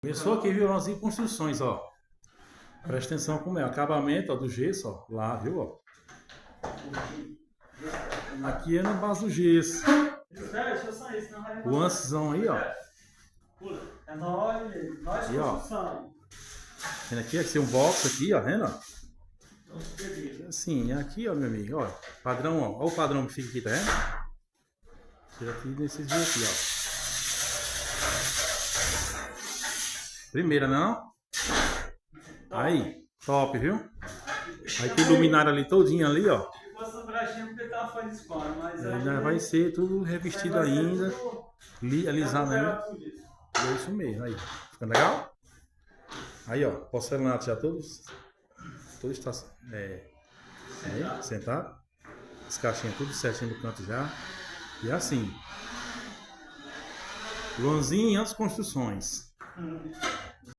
Começou aqui, viu? Luanzinho Construções, ó. Presta atenção como é. Acabamento, ó, do gesso, ó. Lá, viu, ó. Aqui é na base do gesso. Deixa eu sair, senão vai O ansezão aí, ó. É nós E, ó. construção. Vendo aqui, aqui tem um box aqui, ó. Vendo, ó? Assim, aqui, ó, meu amigo, ó. Padrão, ó. Olha o padrão que fica aqui, tá vendo? Tira aqui nesses dias aqui, ó. Primeira, não? Aí, top, viu? Aí tem luminária ali todinha ali, ó. Ficou essa brachinha porque tava fora de escola, mas aí Ainda vai ser tudo revestido ainda. Alisar, né? É isso mesmo, aí. Fica legal? Aí, ó, porcelanato já todos está sentado. As caixinhas tudo certinho no canto já. E assim. Luanzinho e as construções.